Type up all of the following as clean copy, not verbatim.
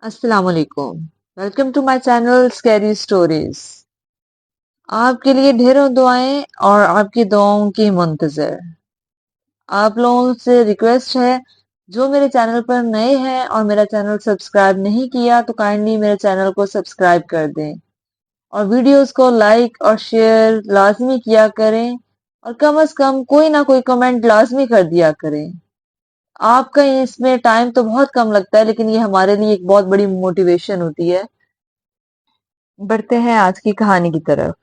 अस्सलाम वालेकुम। Welcome to my channel scary stories. आपके लिए ढेरों दुआएं और आपकी दुआओं की मुंतजर। आप लोगों से रिक्वेस्ट है, जो मेरे चैनल पर नए हैं और मेरा चैनल सब्सक्राइब नहीं किया तो काइंडली मेरे चैनल को सब्सक्राइब कर दें और वीडियोस को लाइक और शेयर लाजमी किया करें और कम से कम कोई ना कोई कमेंट लाजमी कर दिया करें। आपका इसमें टाइम तो बहुत कम लगता है, लेकिन ये हमारे लिए एक बहुत बड़ी मोटिवेशन होती है। बढ़ते हैं आज की कहानी की तरफ।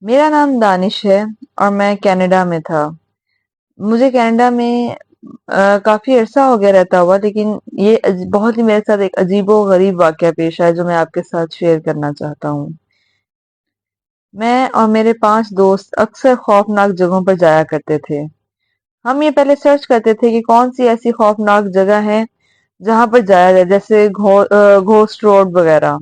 मेरा नाम दानिश है और मैं कनाडा में था। मुझे कनाडा में काफी अरसा हो गया रहता हुआ, लेकिन ये बहुत ही मेरे साथ एक अजीबो गरीब वाकया पेश आया जो मैं आपके साथ शेयर करना चाहता हूँ। मैं और मेरे 5 दोस्त अक्सर खौफनाक जगहों पर जाया करते थे। हम ये पहले सर्च करते थे कि कौन सी ऐसी खौफनाक जगह है जहां पर जाया जाए, जैसे घोस्ट रोड वगैरह।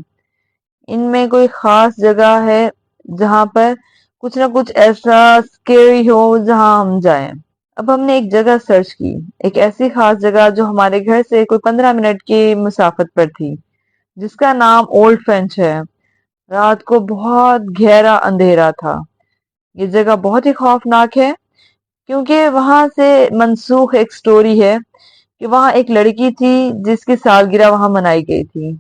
इनमें कोई खास जगह है जहां पर कुछ ना कुछ ऐसा स्केरी हो जहां हम जाएं। अब हमने एक जगह सर्च की, एक ऐसी खास जगह जो हमारे घर से कोई 15 मिनट की मुसाफत पर थी, जिसका नाम ओल्ड फ्रेंच है। रात को बहुत गहरा अंधेरा था। ये जगह बहुत ही खौफनाक है क्योंकि वहां से मनसूख एक स्टोरी है कि वहां एक लड़की थी जिसकी सालगिरह वहां मनाई गई थी।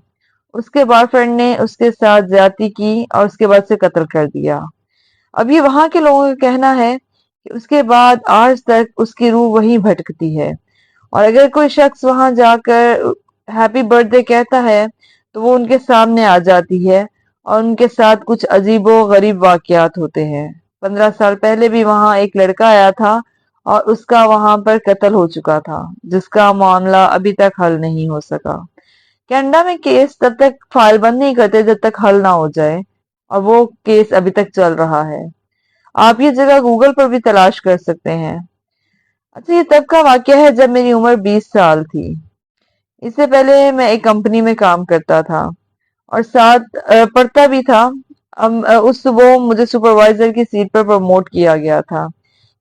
उसके बॉयफ्रेंड ने उसके साथ ज्यादती की और उसके बाद उसे कत्ल कर दिया। अब ये वहां के लोगों का कहना है कि उसके बाद आज तक उसकी रूह वहीं भटकती है और अगर कोई शख्स वहां जाकर हैप्पी बर्थडे कहता है तो वो उनके सामने आ जाती है और उनके साथ कुछ अजीबो गरीब वाकयात होते हैं। 15 साल पहले भी वहां एक लड़का आया था और उसका वहां पर कत्ल हो चुका था, जिसका मामला अभी तक हल नहीं हो सका। कनाडा में केस तब तक फाइल बंद नहीं करते जब तक हल ना हो जाए, और वो केस अभी तक चल रहा है। आप ये जगह गूगल पर भी तलाश कर सकते हैं। अच्छा, ये तब का वाकया है जब मेरी उम्र 20 साल थी। इससे पहले मैं एक कंपनी में काम करता था और साथ पढ़ता भी था। उस सुबह मुझे सुपरवाइजर की सीट पर प्रमोट किया गया था,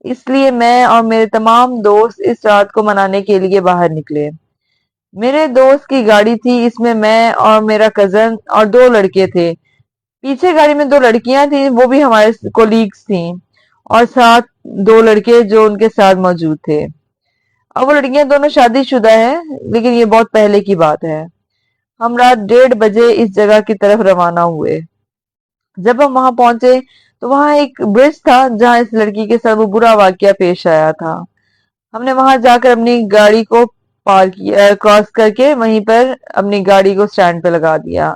इसलिए मैं और मेरे तमाम दोस्त इस रात को मनाने के लिए बाहर निकले। मेरे दोस्त की गाड़ी थी, इसमें मैं और मेरा कजन और 2 लड़के थे। पीछे गाड़ी में 2 लड़कियां थी, वो भी हमारे कोलीग्स थी, और साथ 2 लड़के जो उनके साथ मौजूद थे। अब वो लड़कियां दोनों शादीशुदा हैं, लेकिन ये बहुत पहले की बात है। हम रात 1:30 बजे इस जगह की तरफ रवाना हुए। जब हम वहां पहुंचे तो वहां एक ब्रिज था जहां इस लड़की के साथ वो बुरा वाकया पेश आया था। हमने वहां जाकर अपनी गाड़ी को पार किया, क्रॉस करके वहीं पर अपनी गाड़ी को स्टैंड पे लगा दिया।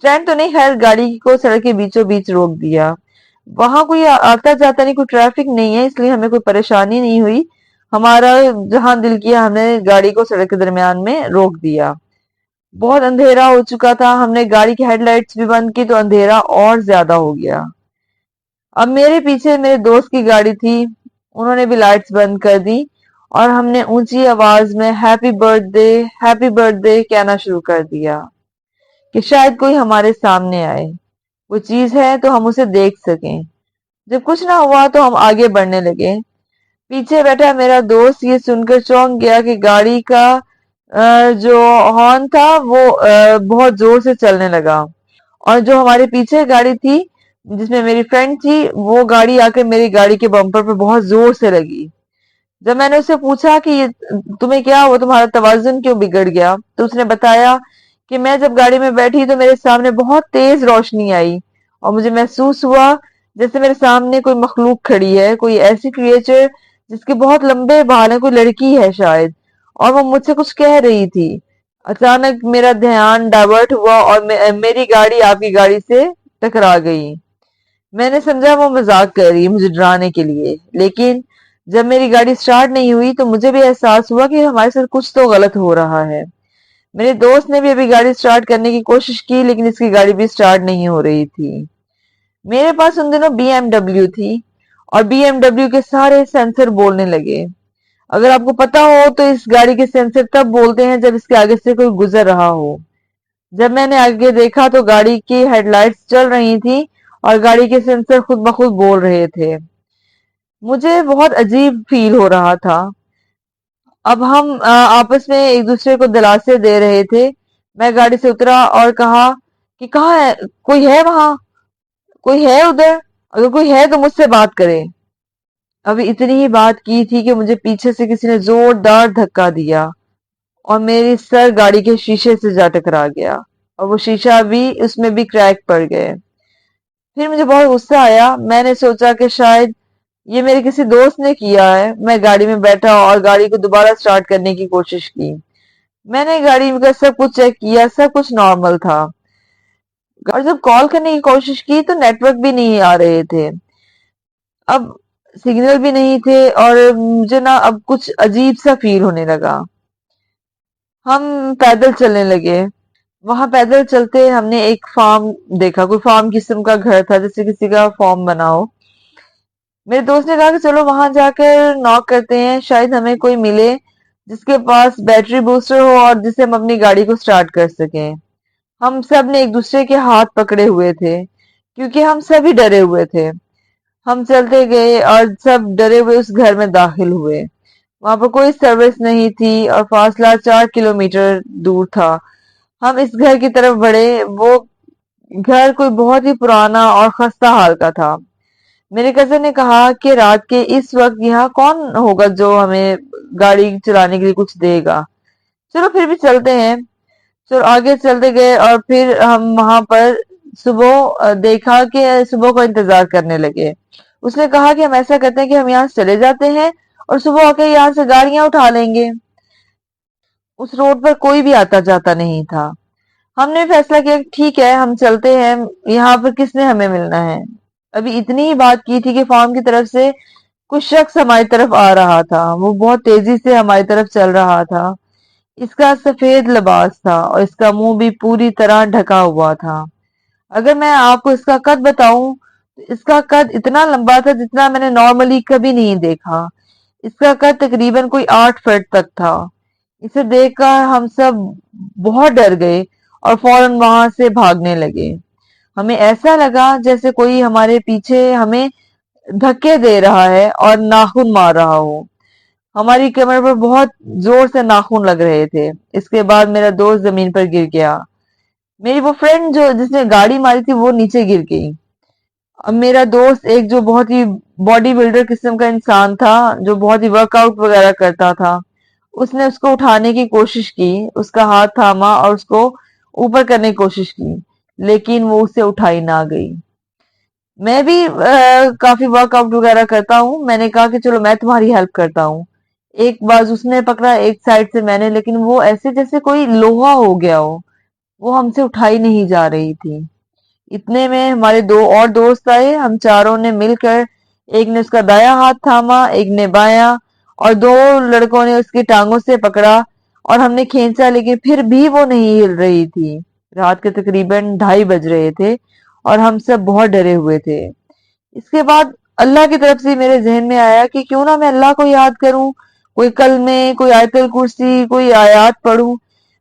स्टैंड तो नहीं, खैर गाड़ी को सड़क के बीचों बीच रोक दिया। वहां कोई आता जाता नहीं, कोई ट्रैफिक नहीं है, इसलिए हमें कोई परेशानी नहीं हुई। हमारा जहां दिल किया हमने गाड़ी को सड़क के दरमियान में रोक दिया। बहुत अंधेरा हो चुका था, हमने गाड़ी की हेडलाइट्स भी बंद की तो अंधेरा और ज्यादा हो गया। अब मेरे पीछे मेरे दोस्त की गाड़ी थी, उन्होंने भी लाइट्स बंद कर दी और हमने ऊंची आवाज में हैप्पी बर्थडे कहना शुरू कर दिया कि शायद कोई हमारे सामने आए, वो चीज है तो हम उसे देख सकें। जब कुछ ना हुआ तो हम आगे बढ़ने लगे। पीछे बैठा मेरा दोस्त ये सुनकर चौंक गया कि गाड़ी का जो हॉर्न था वो बहुत जोर से चलने लगा, और जो हमारे पीछे गाड़ी थी जिसमें मेरी फ्रेंड थी, वो गाड़ी आकर मेरी गाड़ी के बम्पर पे बहुत जोर से लगी। जब मैंने उससे पूछा कि ये तुम्हें क्या हुआ, तुम्हारा तवाज़ुन क्यों बिगड़ गया, तो उसने बताया कि मैं जब गाड़ी में बैठी तो मेरे सामने बहुत तेज रोशनी आई और मुझे महसूस हुआ जैसे मेरे सामने कोई मखलूक खड़ी है, कोई ऐसी क्रिएचर जिसके बहुत लंबे बाल हैं, कोई लड़की है शायद, और वो मुझसे कुछ कह रही थी। अचानक मेरा ध्यान डाइवर्ट हुआ और मेरी गाड़ी आपकी गाड़ी से टकरा गई। मैंने समझा वो मजाक कर रही है मुझे डराने के लिए, लेकिन जब मेरी गाड़ी स्टार्ट नहीं हुई तो मुझे भी एहसास हुआ कि हमारे साथ कुछ तो गलत हो रहा है। मेरे दोस्त ने भी अभी गाड़ी स्टार्ट करने की कोशिश की, लेकिन इसकी गाड़ी भी स्टार्ट नहीं हो रही थी। मेरे पास उन दिनों बीएमडब्ल्यू थी और बीएमडब्ल्यू के सारे सेंसर बोलने लगे। अगर आपको पता हो तो इस गाड़ी के सेंसर तब बोलते हैं जब इसके आगे से कोई गुजर रहा हो। जब मैंने आगे देखा तो गाड़ी की हेडलाइट्स चल रही थी और गाड़ी के सेंसर खुद ब खुद बोल रहे थे। मुझे बहुत अजीब फील हो रहा था। अब हम आपस में एक दूसरे को दिलासे दे रहे थे میں گاڑی سے اترا اور کہا کہ کہاں ہے، کوئی ہے وہاں، کوئی ہے ادھر، اگر کوئی ہے تو مجھ سے بات کرے۔ ابھی اتنی ہی بات کی تھی کہ مجھے پیچھے سے کسی نے زوردار دھکا دیا اور میری سر گاڑی کے شیشے سے جا ٹکرا گیا اور وہ شیشہ بھی، اس میں بھی کریک پڑ گئے۔ پھر مجھے بہت غصہ آیا، میں نے سوچا کہ شاید یہ میرے کسی دوست نے کیا ہے۔ میں گاڑی میں بیٹھا اور گاڑی کو دوبارہ سٹارٹ کرنے کی کوشش کی۔ میں نے گاڑی کا سب کچھ چیک کیا، سب کچھ نارمل تھا، اور جب کال کرنے کی کوشش کی تو نیٹ ورک بھی نہیں آ رہے تھے، اب سگنل بھی نہیں تھے، اور مجھے نا اب کچھ عجیب سا فیل ہونے لگا۔ ہم پیدل چلنے لگے۔ وہاں پیدل چلتے ہم نے ایک فارم دیکھا، کوئی فارم قسم کا گھر تھا جیسے کسی کا فارم بنا ہو۔ میرے دوست نے کہا کہ چلو وہاں جا کر ناک کرتے ہیں، شاید ہمیں کوئی ملے جس کے پاس بیٹری بوسٹر ہو اور جسے ہم اپنی گاڑی کو سٹارٹ کر سکیں۔ ہم سب نے ایک دوسرے کے ہاتھ پکڑے ہوئے تھے کیونکہ ہم سبھی ڈرے ہوئے تھے۔ ہم چلتے گئے اور سب ڈرے ہوئے اس گھر میں داخل ہوئے۔ وہاں پر کوئی سروس نہیں تھی اور فاصلہ 4 کلومیٹر دور تھا۔ ہم اس گھر کی طرف بڑھے۔ وہ گھر کوئی بہت ہی پرانا اور خستہ حال کا تھا۔ میرے کزن نے کہا کہ رات کے اس وقت یہاں کون ہوگا جو ہمیں گاڑی چلانے کے لیے کچھ دے گا، چلو پھر بھی چلتے ہیں۔ چلو آگے چلتے گئے اور پھر ہم وہاں پر صبح دیکھا کہ صبح کو انتظار کرنے لگے۔ اس نے کہا کہ ہم ایسا کرتے ہیں کہ ہم یہاں سے چلے جاتے ہیں اور صبح آ کے یہاں سے گاڑیاں اٹھا لیں گے۔ اس روڈ پر کوئی بھی آتا جاتا نہیں تھا۔ ہم نے فیصلہ کیا کہ ٹھیک ہے ہم چلتے ہیں، یہاں پر کس نے ہمیں ملنا ہے۔ ابھی اتنی ہی بات کی تھی کہ فارم کی طرف سے کچھ شخص ہماری طرف آ رہا تھا۔ وہ بہت تیزی سے ہماری طرف چل رہا تھا۔ اس کا سفید لباس تھا اور اس کا منہ بھی پوری طرح ڈھکا ہوا تھا۔ اگر میں آپ کو اس کا قد بتاؤں تو اس کا قد اتنا لمبا تھا جتنا میں نے نارملی کبھی نہیں دیکھا۔ اس کا قد تقریباً کوئی 8 فٹ تک تھا۔ اسے دیکھ کر ہم سب بہت ڈر گئے اور فوراً وہاں سے بھاگنے لگے۔ ہمیں ایسا لگا جیسے کوئی ہمارے پیچھے ہمیں دھکے دے رہا ہے اور ناخن مار رہا ہو۔ ہماری کمر پر بہت زور سے ناخن لگ رہے تھے۔ اس کے بعد میرا دوست زمین پر گر گیا۔ میری وہ فرینڈ جس نے گاڑی ماری تھی وہ نیچے گر گئی۔ اب میرا دوست ایک جو بہت ہی باڈی بلڈر قسم کا انسان تھا، جو بہت ہی ورک آؤٹ وغیرہ کرتا تھا، اس نے اس کو اٹھانے کی کوشش کی، اس کا ہاتھ تھاما اور اس کو اوپر کرنے کی کوشش کی، لیکن وہ اسے اٹھائی نہ گئی۔ میں بھی کافی ورک آؤٹ وغیرہ کرتا ہوں۔ میں نے کہا کہ چلو میں تمہاری ہیلپ کرتا ہوں۔ ایک بازو اس نے پکڑا، ایک سائڈ سے میں نے، لیکن وہ ایسے جیسے کوئی لوہا ہو گیا ہو، وہ ہم سے اٹھائی نہیں جا رہی تھی۔ اتنے میں ہمارے 2 اور دوست آئے۔ ہم چاروں نے مل کر، ایک نے اس کا دایاں ہاتھ تھاما، ایک نے بایاں، اور 2 لڑکوں نے اس کی ٹانگوں سے پکڑا اور ہم نے کھینچا، لیکن پھر بھی وہ نہیں ہل رہی تھی۔ رات کے تقریباً 2:30 بج رہے تھے اور ہم سب بہت ڈرے ہوئے تھے۔ اس کے بعد اللہ کی طرف سے میرے ذہن میں آیا کہ کیوں نہ میں اللہ کو یاد کروں، کوئی کلمے، کوئی آیت الکرسی، کوئی آیات پڑھوں۔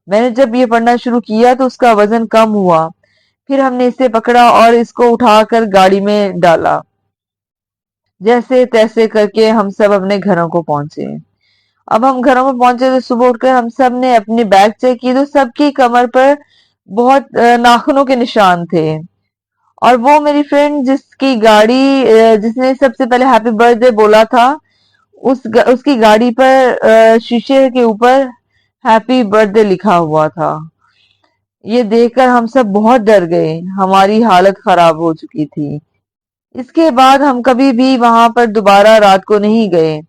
میں نے جب یہ پڑھنا شروع کیا تو اس کا وزن کم ہوا۔ پھر ہم نے اسے پکڑا اور اس کو اٹھا کر گاڑی میں ڈالا۔ جیسے تیسے کر کے ہم سب اپنے گھروں کو پہنچے۔ اب ہم گھروں میں پہنچے تو صبح اٹھ کر ہم سب نے اپنی بیگ چیک کی تو سب کی کمر پر بہت ناخنوں کے نشان تھے۔ اور وہ میری فرینڈ جس کی گاڑی، جس نے سب سے پہلے ہیپی برتھ ڈے بولا تھا، اس کی گاڑی پر شیشے کے اوپر ہیپی برتھ ڈے لکھا ہوا تھا۔ یہ دیکھ کر ہم سب بہت ڈر گئے، ہماری حالت خراب ہو چکی تھی۔ اس کے بعد ہم کبھی بھی وہاں پر دوبارہ رات کو نہیں گئے۔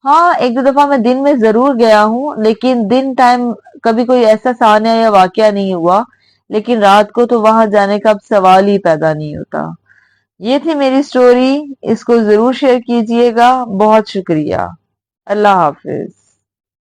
ہاں 1-2 دفعہ میں دن میں ضرور گیا ہوں، لیکن دن ٹائم کبھی کوئی ایسا سانیہ یا واقعہ نہیں ہوا، لیکن رات کو تو وہاں جانے کا اب سوال ہی پیدا نہیں ہوتا۔ یہ تھی میری سٹوری، اس کو ضرور شیئر کیجئے گا۔ بہت شکریہ۔ اللہ حافظ۔